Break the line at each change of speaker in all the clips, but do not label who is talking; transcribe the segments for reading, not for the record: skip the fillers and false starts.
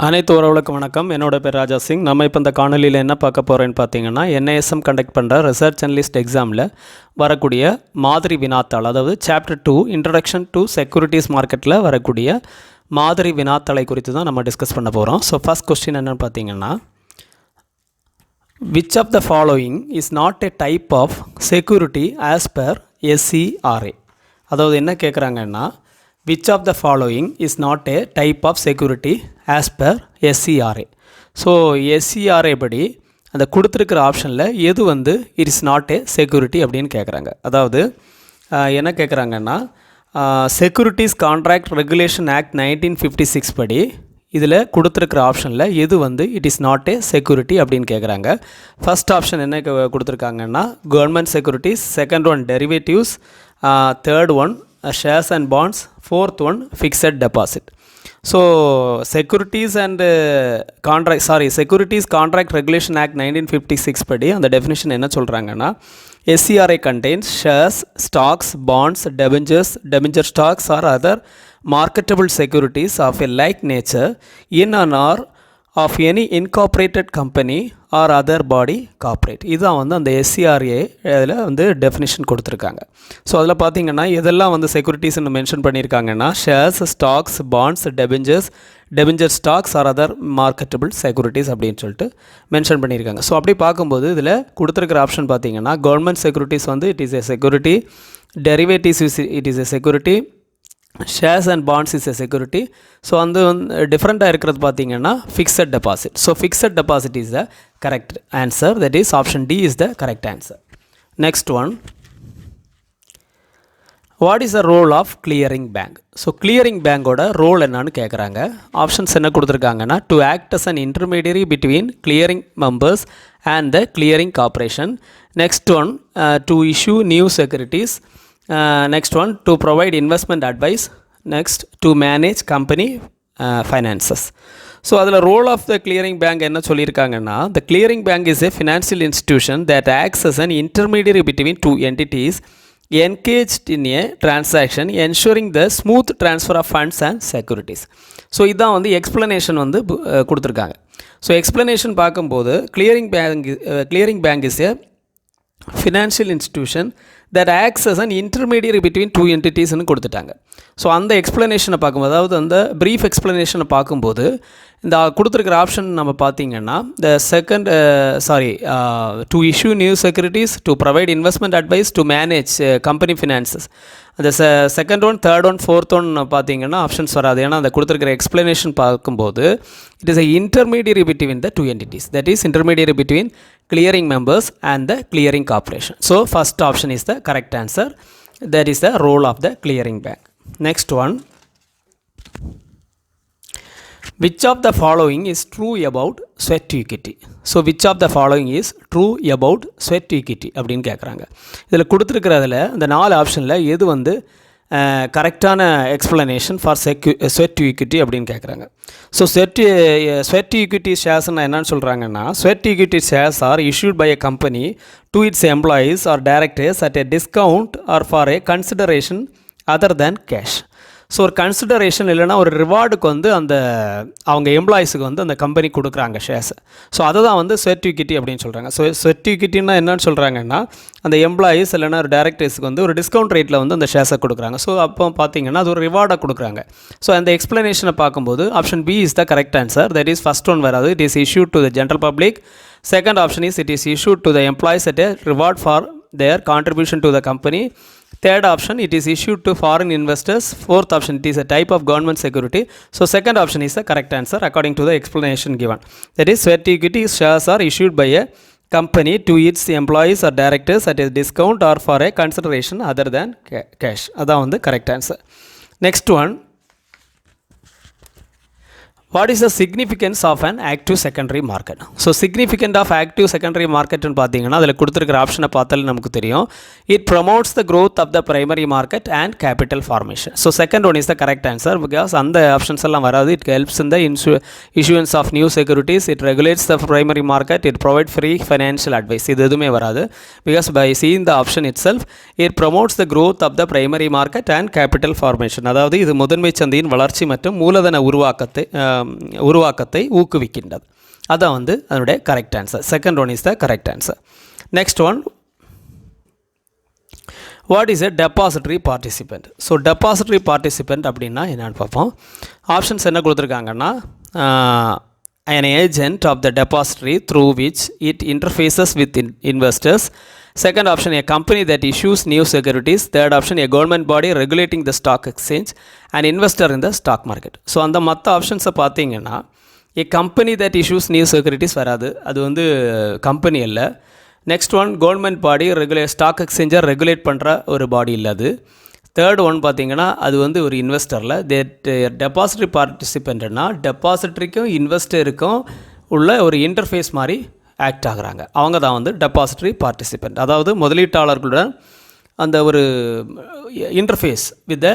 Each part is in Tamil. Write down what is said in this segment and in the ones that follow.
அனைத்து உறவுகளுக்கும் வணக்கம். என்னோட பேர் ராஜா சிங். நம்ம இப்போ இந்த காணொலியில் என்ன பார்க்க போகிறேன்னு பார்த்தீங்கன்னா, NISM கண்டக்ட் பண்ணுற ரிசர்ச் அனலிஸ்ட் எக்ஸாமில் வரக்கூடிய மாதிரி வினாத்தாள், அதாவது சாப்டர் 2 இன்ட்ரடக்ஷன் டு செக்யூரிட்டிஸ் மார்க்கெட்டில் வரக்கூடிய மாதிரி வினாத்தாளை குறித்து தான் நம்ம டிஸ்கஸ் பண்ண போகிறோம். ஸோ ஃபர்ஸ்ட் கொஸ்டின் என்னென்னு பார்த்தீங்கன்னா, which of the following is not a type of security as per SCRA? அதாவது என்ன கேட்குறாங்கன்னா, which of the following is not a type of security as per SCRA? So SCRA படி அந்த கொடுத்துருக்கிற ஆப்ஷனில் எது வந்து it is not a security அப்படின்னு கேட்குறாங்க. அதாவது என்ன கேட்குறாங்கன்னா, செக்யூரிட்டிஸ் கான்ட்ராக்ட் ரெகுலேஷன் ஆக்ட் 1956 படி இதில் கொடுத்துருக்கிற ஆப்ஷனில் எது வந்து it is not a security அப்படின்னு கேட்குறாங்க. ஃபஸ்ட் ஆப்ஷன் என்ன கொடுத்துருக்காங்கன்னா, government securities, second one derivatives, third one shares and bonds, fourth one fixed deposit. So securities and securities contract regulation act 1956 படி அந்த definition என்ன சொல்கிறாங்கன்னா, SCRA contains shares, stocks, bonds, debenture stocks or other marketable securities of a like nature in an or of any incorporated company or other body corporate. இதுதான் வந்து அந்த SCRA இதில் வந்து டெஃபினிஷன் கொடுத்துருக்காங்க. ஸோ அதில் பார்த்தீங்கன்னா இதெல்லாம் வந்து செக்யூரிட்டிஸ்ன்னு மென்ஷன் பண்ணியிருக்காங்கன்னா, shares, stocks, bonds, debenture stocks or other marketable securities அப்படின்னு சொல்லிட்டு மென்ஷன் பண்ணியிருக்காங்க. ஸோ அப்படி பார்க்கும்போது இதில் கொடுத்துருக்கிற ஆப்ஷன் பார்த்தீங்கன்னா, கவர்மெண்ட் செக்யூரிட்டிஸ் வந்து it is a security, derivatives it is a security, shares and bonds is a security. So அந்த டிஃப்ரெண்ட்டாக இருக்கிறது பார்த்தீங்கன்னா fixed deposit. So fixed deposit is the correct answer. That is option D is the correct answer. Next one, what is the role of clearing bank? So clearing பேங்கோட ரோல் என்னன்னு கேட்குறாங்க. ஆப்ஷன்ஸ் என்ன கொடுத்துருக்காங்கன்னா, to act as an intermediary between clearing members and the clearing corporation. Next one, to issue new securities. Next one, to provide investment advice. Next, to manage company finances. So அதில் role of the clearing bank என்ன சொல்லியிருக்காங்கன்னா, the clearing bank is a financial institution that acts as an intermediary between two entities engaged in a transaction ensuring the smooth transfer of funds and securities. So இதுதான் வந்து எக்ஸ்ப்ளனேஷன் வந்து கொடுத்துருக்காங்க. ஸோ எக்ஸ்ப்ளனேஷன் பார்க்கும்போது clearing bank is a financial institution that acts as an intermediary between two entities ன்னு கொடுத்துட்டாங்க. ஸோ அந்த எக்ஸ்ப்ளனேஷனை பார்க்கும்போது, அதாவது அந்த ப்ரீஃப் எக்ஸ்ப்ளனேஷனை பார்க்கும்போது இந்த கொடுத்துருக்கிற ஆப்ஷன் நம்ம பார்த்தீங்கன்னா, the second to issue new securities, to provide investment advice, to manage company finances. அந்த second one, third one, fourth one பார்த்தீங்கன்னா ஆப்ஷன்ஸ் வராது. ஏன்னா அந்த கொடுத்துருக்கிற எக்ஸ்ப்ளனேஷன் பார்க்கும்போது it is a intermediary between the two entities, that is intermediary between clearing members and the clearing corporation. So first option is the correct answer. That is the role of the clearing bank. Next one, which of the following is true about sweat equity? So which of the following is true about sweat equity அப்படின்னு கேட்குறாங்க. இதில் கொடுத்துருக்கிறதுல இந்த 4 ஆப்ஷனில் எது வந்து கரெக்டான எக்ஸ்ப்ளனேஷன் ஃபார் ஸ்வெட் ஈக்விட்டி அப்படின்னு கேட்குறாங்க. ஸோ ஸ்வெட் ஈக்விட்டி ஷேர்ஸ்னால் என்னன்னு சொல்கிறாங்கன்னா, sweat equity shares are issued by a company to its employees or directors at a discount or for a consideration other than cash. So ஒரு கன்சிடரேஷன் இல்லைனா ஒரு ரிவார்டுக்கு வந்து அந்த அவங்க எம்ப்ளாயீஸுக்கு வந்து அந்த கம்பெனி கொடுக்குறாங்க ஷேர்ஸை. ஸோ அதை தான் வந்து ஸ்வெட் ஈக்விட்டி அப்படின்னு சொல்கிறாங்க. ஸோ ஸ்வெட் ஈக்விட்டின்னா என்னன்னு சொல்கிறாங்கன்னா, அந்த எம்ப்ளாயீஸ் இல்லைனா ஒரு டைரக்டர்ஸுக்கு வந்து ஒரு டிஸ்கவுண்ட் ரேட்டில் வந்து அந்த ஷேர்ஸை கொடுக்குறாங்க. ஸோ அப்போ பார்த்தீங்கன்னா அது ஒரு ரிவார்டாக கொடுக்குறாங்க. ஸோ அந்த எக்ஸ்ப்ளனேஷனை பார்க்கும்போது option B is the correct answer. That is first one வராது. It is issued to the general public. Second option is it is issued to the employees at a reward for their contribution to the company. Third option, it is issued to foreign investors. Fourth option, it is a type of government security. So second option is the correct answer according to the explanation given. That is, sweat equity shares are issued by a company to its employees or directors at a discount or for a consideration other than cash. That's the correct answer. Next one, what is the significance of an active secondary market? So significant of active secondary market ன்னு பார்த்தீங்கன்னா, அதில் கொடுத்துருக்கிற ஆப்ஷனை பார்த்தாலே நமக்கு தெரியும். It promotes the growth of the primary market and capital formation. So second one is the correct answer because அந்த ஆப்ஷன்ஸ் எல்லாம் வராது. It helps in the issuance of new securities. It regulates the primary market. It provides free financial advice. இது எதுவுமே வராது because by seeing the option itself, it promotes the growth of the primary market and capital formation. அதாவது இது முதன்மை சந்தையின் வளர்ச்சி மற்றும் மூலதன உருவாக்கத்தை உருவாக்கத்தை ஊக்குவிக்கின்றது. அதான் வந்து அதனுடைய correct answer. Second one is the correct answer. Next one, what is a depository participant? So depository participant அப்படின்னா என்னென்னு பார்ப்போம். ஆப்ஷன்ஸ் என்ன கொடுத்துருக்காங்கன்னா, an agent of the depository through which it interfaces with investors. Second option, a company that issues new securities. Third option, a government body regulating the stock exchange, an investor in the stock market. So அந்த மற்ற ஆப்ஷன்ஸை பார்த்தீங்கன்னா, a company that issues new securities வராது, அது வந்து கம்பெனி இல்லை. Next one, government body stock எக்ஸ்சேஞ்சை ரெகுலேட் பண்ணுற ஒரு பாடி இல்லை அது. தேர்ட் ஒன் பார்த்திங்கன்னா, அது வந்து ஒரு இன்வெஸ்டரில் டெபாசிட்ரி பார்ட்டிசிபெண்ட்னா டெபாசிட்ரிக்கும் இன்வெஸ்டருக்கும் உள்ள ஒரு இன்டர்ஃபேஸ் மாதிரி ஆக்ட் ஆகுறாங்க. அவங்க தான் வந்து டெபாசிட்ரி பார்ட்டிசிபெண்ட். அதாவது முதலீட்டாளர்களுடன் அந்த ஒரு இன்டர்ஃபேஸ் வித் த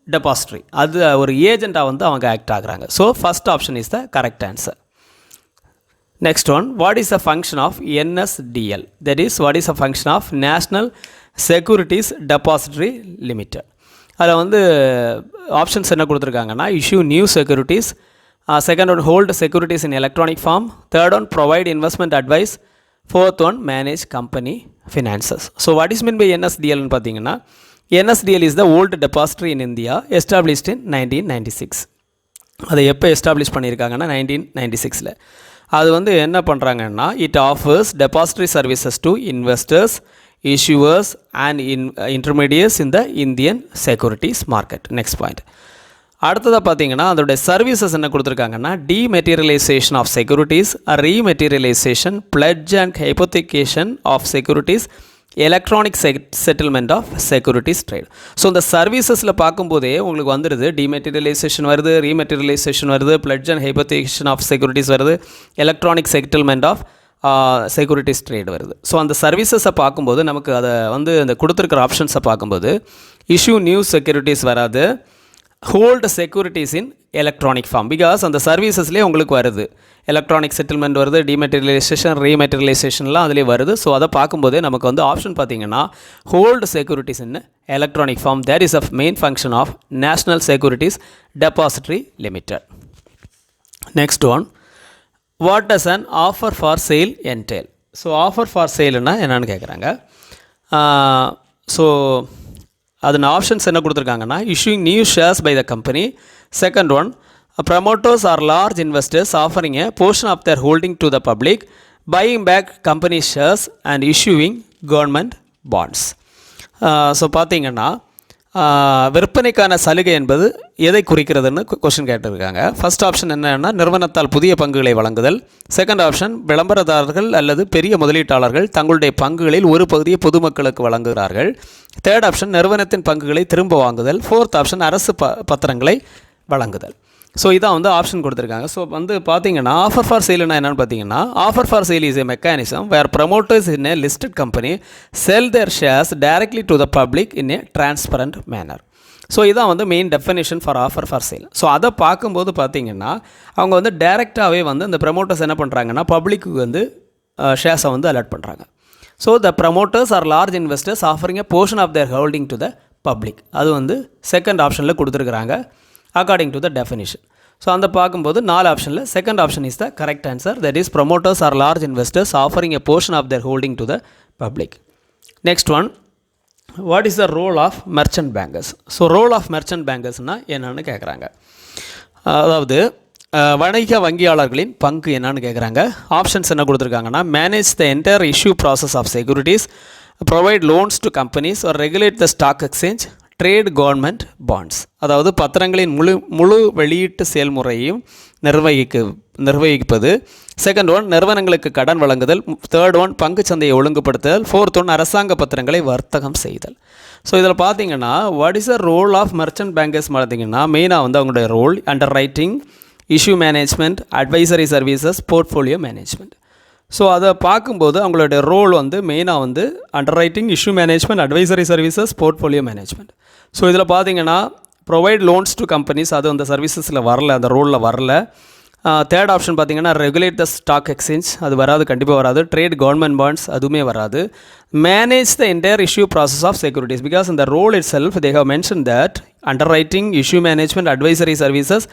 டெபாசிட்ரி, அது ஒரு ஏஜெண்ட்டாக வந்து அவங்க ஆக்ட் ஆகுறாங்க. So first option is the correct answer. Next one, what is the function of NSDL? That is, what is the function of National Securities Depository Limited? அதில் வந்து ஆப்ஷன்ஸ் என்ன கொடுத்துருக்காங்கன்னா, issue new securities, second one hold securities in electronic form, third one provide investment advice, fourth one manage company finances. So what is mean by NSDLன்னு பார்த்தீங்கன்னா, NSDL is the old depository in India, established in 1996. அதை எப்போ எஸ்டாப்ளிஷ் பண்ணியிருக்காங்கன்னா 1996. அது வந்து என்ன பண்ணுறாங்கன்னா, it offers depository services to investors, issuers and intermediates in the Indian securities market. Next point. அடுத்ததாக பார்த்தீங்கன்னா, அதோடைய சர்வீசஸ் என்ன கொடுத்துருக்காங்கன்னா, dematerialisation of securities, rematerialisation, pledge and hypothecation of securities, electronic settlement of securities trade. So இந்த சர்வீசஸில் பார்க்கும்போதே உங்களுக்கு வந்துடுது, டிமெட்டீரியலைசேஷன் வருது, ரீமெட்டீரியலைசேஷன் வருது, pledge and hypothecation of securities வருது, electronic settlement of securities trade வருது. ஸோ அந்த சர்வீசஸை பார்க்கும்போது நமக்கு அதை வந்து அந்த கொடுத்துருக்கிற ஆப்ஷன்ஸை பார்க்கும்போது இஷ்யூ நியூ செக்யூரிட்டிஸ் வராது, hold securities in electronic form, because அந்த சர்வீசஸ்லேயே உங்களுக்கு வருது, எலக்ட்ரானிக் செட்டில்மெண்ட் வருது, டிமெட்டீரியலைசேஷன், ரீமெட்டீரியலைசேஷன்லாம் அதிலே வருது. ஸோ அதை பார்க்கும்போதே நமக்கு வந்து ஆப்ஷன் பார்த்தீங்கன்னா, hold securities in electronic form, that is a main function of National Securities Depository Limited. Next one, what does an offer for sale entail? So offer for சேல்னா என்னென்னு கேட்குறாங்க. ஸோ அதில் ஆப்ஷன்ஸ் என்ன கொடுத்துருக்காங்கன்னா, issuing new shares by the company, second one promoters are large investors offering a portion of their holding to the public, buying back company shares and issuing government bonds. So பார்த்தீங்கன்னா, விற்பனைக்கான சலுகை என்பது எதை குறிக்கிறதுன்னு கொஸ்டின் கேட்டிருக்காங்க. ஃபர்ஸ்ட் ஆப்ஷன் என்னென்னா, நிறுவனத்தால் புதிய பங்குகளை வழங்குதல், செகண்ட் ஆப்ஷன் விளம்பரதாரர்கள் அல்லது பெரிய முதலீட்டாளர்கள் தங்களுடைய பங்குகளில் ஒரு பகுதியை பொதுமக்களுக்கு வழங்குகிறார்கள், தேர்ட் ஆப்ஷன் நிறுவனத்தின் பங்குகளை திரும்ப வாங்குதல், ஃபோர்த் ஆப்ஷன் அரசு பத்திரங்களை வழங்குதல். ஸோ இதான் வந்து ஆப்ஷன் கொடுத்துருக்காங்க. ஸோ வந்து பார்த்தீங்கன்னா, ஆஃபர் ஃபார் சேல்னா என்னென்னு பார்த்தீங்கன்னா, offer for sale is a mechanism where promoters in a listed company sell their shares directly to the public in a transparent manner. So இதான் வந்து main definition for offer for sale. So அதை பார்க்கும்போது பார்த்தீங்கன்னா, அவங்க வந்து டைரெக்டாகவே வந்து இந்த ப்ரமோட்டர்ஸ் என்ன பண்ணுறாங்கன்னா, பப்ளிக்கு வந்து ஷேர்ஸை வந்து அலாட் பண்ணுறாங்க. So the promoters or large investors offering a portion of their holding to the public. அது வந்து செகண்ட் ஆப்ஷனில் கொடுத்துருக்குறாங்க according to the definition. So அந்த பார்க்கும்போது 4 ஆப்ஷனில் second option is the correct answer. That is promoters or large investors offering a portion of their holding to the public. Next one, what is the role of merchant bankers? So role of merchant பேங்கர்ஸ்னால் என்னென்னு கேட்குறாங்க. அதாவது வணிக வங்கியாளர்களின் பங்கு என்னன்னு கேட்குறாங்க. ஆப்ஷன்ஸ் என்ன கொடுத்துருக்காங்கன்னா, manage the entire issue process of securities, provide loans to companies or regulate the stock exchange, trade government bonds. அதாவது பத்திரங்களின் முழு வெளியீட்டு செயல்முறையையும் நிர்வகிப்பது, செகண்ட் ஒன் நிறுவனங்களுக்கு கடன் வழங்குதல், தேர்ட் ஒன் பங்குச்சந்தையை ஒழுங்குபடுத்துதல், ஃபோர்த் ஒன் அரசாங்க பத்திரங்களை வர்த்தகம் செய்தல். ஸோ இதில் பார்த்தீங்கன்னா, what is the role of merchant bankers பார்த்தீங்கன்னா, மெயினாக வந்து அவங்களுடைய role underwriting, issue management, advisory services, portfolio management. So அதை பார்க்கும்போது அவங்களுடைய ரோல் வந்து மெயினாக வந்து underwriting, issue management, advisory services, portfolio management. So இதில் பார்த்தீங்கன்னா, ப்ரொவைட் லோன்ஸ் டு கம்பெனிஸ், அது அந்த சர்வீசஸில் வரல, அந்த ரோலில் வரல. தேர்ட் ஆப்ஷன் பார்த்தீங்கன்னா, ரெகுலேட் த ஸ்டாக் எக்ஸ்சேஞ்ச், அது வராது, கண்டிப்பாக வராது. ட்ரேட் கவர்மெண்ட் பாண்ட்ஸ், அதுவுமே வராது. Manage the entire issue process of securities, because இந்த role itself they have mention that underwriting, issue management, advisory services,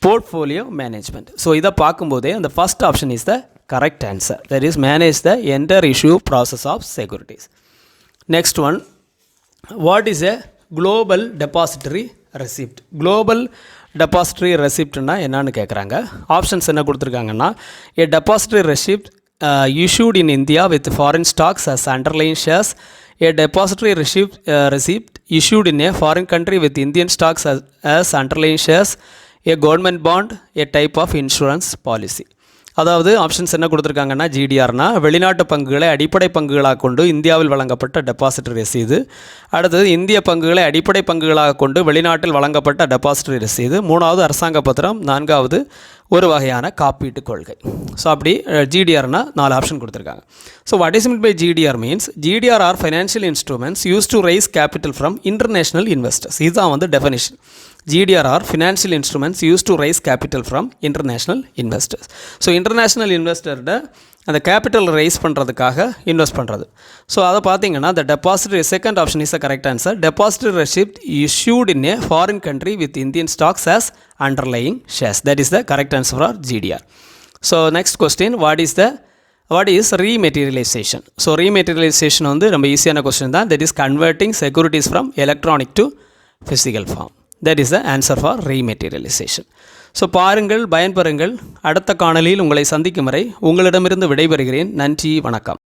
portfolio management. So இதை பார்க்கும்போதே the first option is the correct answer. That is manage the entire issue process of securities. Next one, what is a global depository receipt? Global depository receiptனா என்னன்னு கேட்குறாங்க. ஆப்ஷன்ஸ் என்ன கொடுத்துருக்காங்கன்னா a depository receipt issued in India with foreign stocks as underlying shares, a depository receipt issued in a foreign country with Indian stocks as underlying shares, a government bond, a type of insurance policy. அதாவது ஆப்ஷன்ஸ் என்ன கொடுத்துருக்காங்கன்னா ஜிடிஆர்னா வெளிநாட்டு பங்குகளை அடிப்படை பங்குகளாக கொண்டு இந்தியாவில் வழங்கப்பட்ட டெபாசிட்டரி ரசீது. அடுத்தது இந்திய பங்குகளை அடிப்படை பங்குகளாக கொண்டு வெளிநாட்டில் வழங்கப்பட்ட டெபாசிட்டரி ரசீது. மூணாவது அரசாங்க பத்திரம். நான்காவது ஒரு வகையான காப்பீட்டு கொள்கை. ஸோ அப்படி ஜிடிஆர்னா 4 ஆப்ஷன் கொடுத்துருக்காங்க. So what is mean by GDR means GDR are financial instruments use to raise capital from international investors. இதுதான் வந்து definition. GDR are financial instruments used to raise capital from international investors. So international investor அந்த கேபிட்டல் ரைஸ் பண்ணுறதுக்காக இன்வெஸ்ட் பண்ணுறது. ஸோ அதை பார்த்தீங்கன்னா the depository second option is the correct answer. Depository receipt issued in a foreign country with Indian stocks as underlying shares. That is the correct answer for GDR. So next question, what is rematerialization? So rematerialization வந்து ரொம்ப ஈஸியான கொஸ்டின் தான். That is converting securities from electronic to physical form. That is the answer for rematerialization. So பாருங்கள், பயன்பெறுங்கள். அடுத்த காணொளியில் உங்களை சந்திக்கும் வரை உங்களிடமிருந்து விடைபெறுகிறேன். நன்றி, வணக்கம்.